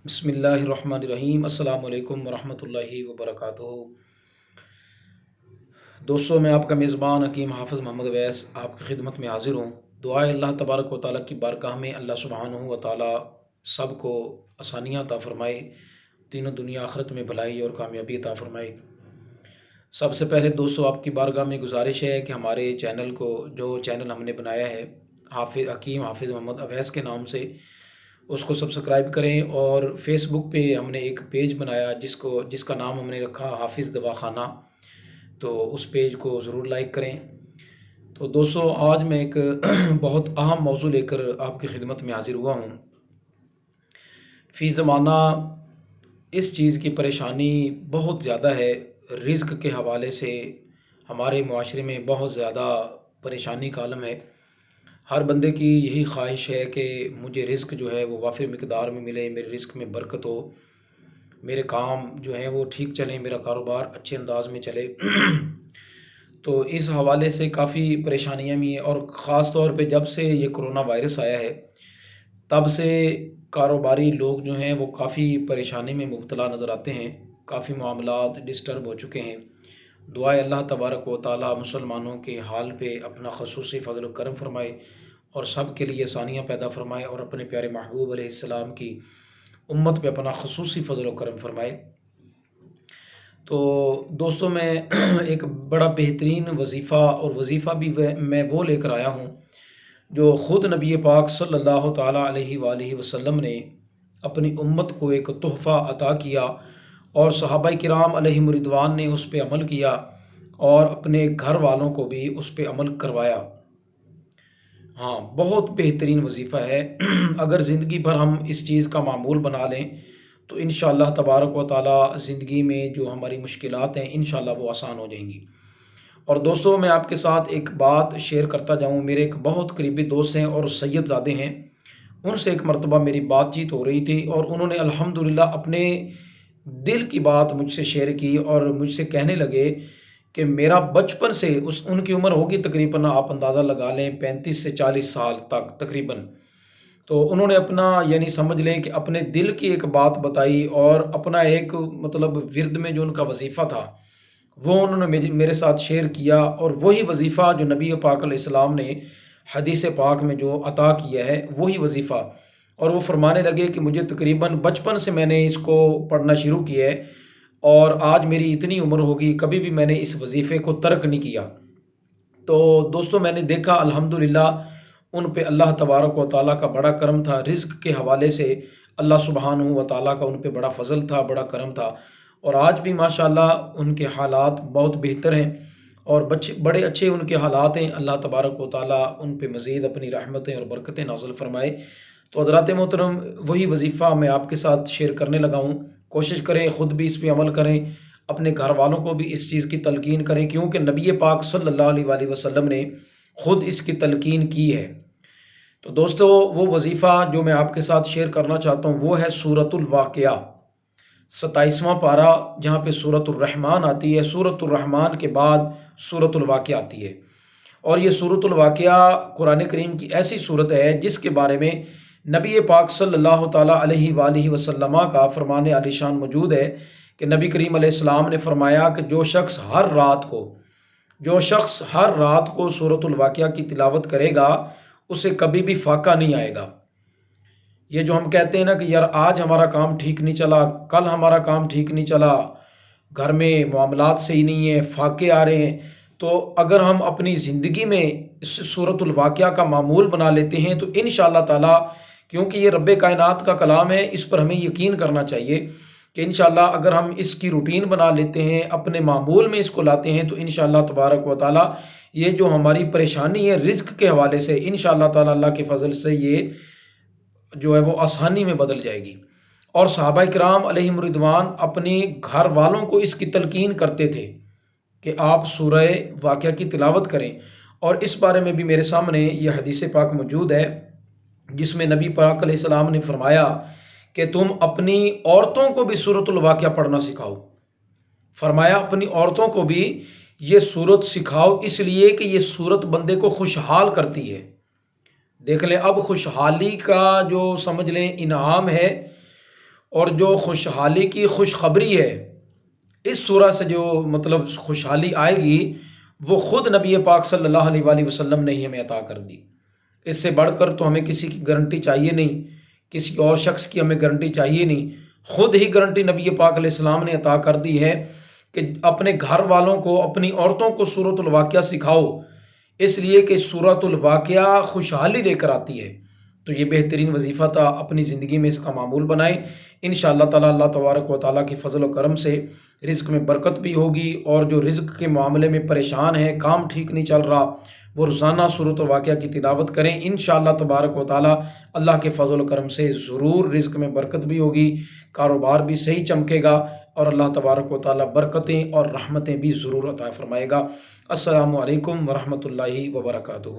بسم اللہ الرحمن الرحیم۔ السلام علیکم ورحمۃ اللہ وبرکاتہ۔ دوستو، میں آپ کا میزبان حکیم حافظ محمد ویس آپ کی خدمت میں حاضر ہوں۔ دعائے اللہ تبارک و تعالیٰ کی بارگاہ میں اللہ سبحانہ و تعالیٰ سب کو آسانیاں عطا فرمائے، دین و دنیا آخرت میں بھلائی اور کامیابی عطا فرمائے۔ سب سے پہلے دوستو، آپ کی بارگاہ میں گزارش ہے کہ ہمارے چینل کو، جو چینل ہم نے بنایا ہے حکیم حافظ محمد اویس کے نام سے، اس کو سبسکرائب کریں، اور فیس بک پہ ہم نے ایک پیج بنایا جس کا نام ہم نے رکھا حافظ دواخانہ، تو اس پیج کو ضرور لائک کریں۔ تو دوستو، آج میں ایک بہت اہم موضوع لے کر آپ کی خدمت میں حاضر ہوا ہوں۔ فی زمانہ اس چیز کی پریشانی بہت زیادہ ہے، رزق کے حوالے سے ہمارے معاشرے میں بہت زیادہ پریشانی کا عالم ہے۔ ہر بندے کی یہی خواہش ہے کہ مجھے رزق جو ہے وہ وافر مقدار میں ملے، میرے رزق میں برکت ہو، میرے کام جو ہیں وہ ٹھیک چلیں، میرا کاروبار اچھے انداز میں چلے۔ تو اس حوالے سے کافی پریشانیاں بھی ہیں، اور خاص طور پہ جب سے یہ کرونا وائرس آیا ہے تب سے کاروباری لوگ جو ہیں وہ کافی پریشانی میں مبتلا نظر آتے ہیں، کافی معاملات ڈسٹرب ہو چکے ہیں۔ دعائے اللہ تبارک و تعالیٰ مسلمانوں کے حال پہ اپنا خصوصی فضل و کرم فرمائے، اور سب کے لیے آسانیاں پیدا فرمائے، اور اپنے پیارے محبوب علیہ السلام کی امت پہ اپنا خصوصی فضل و کرم فرمائے۔ تو دوستوں، میں ایک بڑا بہترین وظیفہ بھی میں وہ لے کر آیا ہوں جو خود نبی پاک صلی اللہ تعالیٰ علیہ وآلہ وسلم نے اپنی امت کو ایک تحفہ عطا کیا، اور صحابہ کرام علیہم رضوان نے اس پہ عمل کیا، اور اپنے گھر والوں کو بھی اس پہ عمل کروایا۔ ہاں، بہت بہترین وظیفہ ہے۔ اگر زندگی بھر ہم اس چیز کا معمول بنا لیں تو انشاءاللہ تبارک و تعالیٰ زندگی میں جو ہماری مشکلات ہیں انشاءاللہ وہ آسان ہو جائیں گی۔ اور دوستو، میں آپ کے ساتھ ایک بات شیئر کرتا جاؤں۔ میرے ایک بہت قریبی دوست ہیں اور سید زادے ہیں، ان سے ایک مرتبہ میری بات چیت ہو رہی تھی، اور انہوں نے الحمدللہ اپنے دل کی بات مجھ سے شیئر کی، اور مجھ سے کہنے لگے کہ میرا بچپن سے ان کی عمر ہوگی تقریباً، آپ اندازہ لگا لیں 35 سے 40 سال تک تقریباً۔ تو انہوں نے اپنا، یعنی سمجھ لیں کہ اپنے دل کی ایک بات بتائی، اور اپنا ایک مطلب ورد میں جو ان کا وظیفہ تھا وہ انہوں نے میرے ساتھ شیئر کیا، اور وہی وظیفہ جو نبی پاک علیہ السلام نے حدیث پاک میں جو عطا کیا ہے وہی وظیفہ۔ اور وہ فرمانے لگے کہ مجھے تقریباً بچپن سے میں نے اس کو پڑھنا شروع کیا ہے، اور آج میری اتنی عمر ہوگی کبھی بھی میں نے اس وظیفے کو ترک نہیں کیا۔ تو دوستو، میں نے دیکھا الحمدللہ ان پہ اللہ تبارک و تعالیٰ کا بڑا کرم تھا، رزق کے حوالے سے اللہ سبحانہ و تعالیٰ کا ان پہ بڑا فضل تھا، بڑا کرم تھا، اور آج بھی ماشاءاللہ ان کے حالات بہت بہتر ہیں، اور بڑے اچھے ان کے حالات ہیں۔ اللہ تبارک و تعالیٰ ان پہ مزید اپنی رحمتیں اور برکتیں نازل فرمائے۔ تو حضرات محترم، وہی وظیفہ میں آپ کے ساتھ شیئر کرنے لگا ہوں۔ کوشش کریں خود بھی اس پہ عمل کریں، اپنے گھر والوں کو بھی اس چیز کی تلقین کریں، کیونکہ نبی پاک صلی اللہ علیہ وآلہ وسلم نے خود اس کی تلقین کی ہے۔ تو دوستو، وہ وظیفہ جو میں آپ کے ساتھ شیئر کرنا چاہتا ہوں وہ ہے سورۃ الواقعہ، 27واں پارہ، جہاں پہ سورۃ الرحمن آتی ہے۔ سورۃ الرحمن کے بعد سورۃ الواقعہ آتی ہے، اور یہ سورۃ الواقعہ قرآن کریم کی ایسی صورت ہے جس کے بارے میں نبی پاک صلی اللہ تعالیٰ علیہ وآلہ وسلم کا فرمان عالی شان موجود ہے کہ نبی کریم علیہ السلام نے فرمایا کہ جو شخص ہر رات کو سورۃ الواقعہ کی تلاوت کرے گا اسے کبھی بھی فاقہ نہیں آئے گا۔ یہ جو ہم کہتے ہیں نا کہ یار آج ہمارا کام ٹھیک نہیں چلا، کل ہمارا کام ٹھیک نہیں چلا، گھر میں معاملات صحیح نہیں ہیں، فاقے آ رہے ہیں، تو اگر ہم اپنی زندگی میں اس سورۃ الواقعہ کا معمول بنا لیتے ہیں تو انشاءاللہ تعالیٰ، کیونکہ یہ رب کائنات کا کلام ہے، اس پر ہمیں یقین کرنا چاہیے کہ انشاءاللہ اگر ہم اس کی روٹین بنا لیتے ہیں، اپنے معمول میں اس کو لاتے ہیں، تو انشاءاللہ تبارک و تعالیٰ یہ جو ہماری پریشانی ہے رزق کے حوالے سے، انشاءاللہ تعالیٰ اللہ کے فضل سے یہ جو ہے وہ آسانی میں بدل جائے گی۔ اور صحابہ کرام علیہم رضوان اپنی گھر والوں کو اس کی تلقین کرتے تھے کہ آپ سورہ واقعہ کی تلاوت کریں، اور اس بارے میں بھی میرے سامنے یہ حدیث پاک موجود ہے جس میں نبی پاک علیہ السلام نے فرمایا کہ تم اپنی عورتوں کو بھی سورۃ الواقعہ پڑھنا سکھاؤ۔ فرمایا اپنی عورتوں کو بھی یہ سورت سکھاؤ، اس لیے کہ یہ سورت بندے کو خوشحال کرتی ہے۔ دیکھ لیں، اب خوشحالی کا جو سمجھ لیں انعام ہے، اور جو خوشحالی کی خوشخبری ہے، اس سورہ سے جو مطلب خوشحالی آئے گی وہ خود نبی پاک صلی اللہ علیہ وآلہ وسلم نے ہی ہمیں عطا کر دی۔ اس سے بڑھ کر تو ہمیں کسی کی گارنٹی چاہیے نہیں، کسی اور شخص کی ہمیں گارنٹی چاہیے نہیں، خود ہی گارنٹی نبی پاک علیہ السلام نے عطا کر دی ہے کہ اپنے گھر والوں کو، اپنی عورتوں کو سورۃ الواقعہ سکھاؤ، اس لیے کہ سورۃ الواقعہ خوشحالی لے کر آتی ہے۔ تو یہ بہترین وظیفہ تھا، اپنی زندگی میں اس کا معمول بنائیں۔ انشاءاللہ تعالیٰ اللہ تبارک و تعالیٰ کی فضل و کرم سے رزق میں برکت بھی ہوگی، اور جو رزق کے معاملے میں پریشان ہے، کام ٹھیک نہیں چل رہا، وہ روزانہ سورۃ الواقعہ کی تلاوت کریں۔ انشاءاللہ تبارک و تعالیٰ اللہ کے فضل و کرم سے ضرور رزق میں برکت بھی ہوگی، کاروبار بھی صحیح چمکے گا، اور اللہ تبارک و تعالیٰ برکتیں اور رحمتیں بھی ضرور عطا فرمائے گا۔ السلام علیکم ورحمۃ اللہ وبرکاتہ۔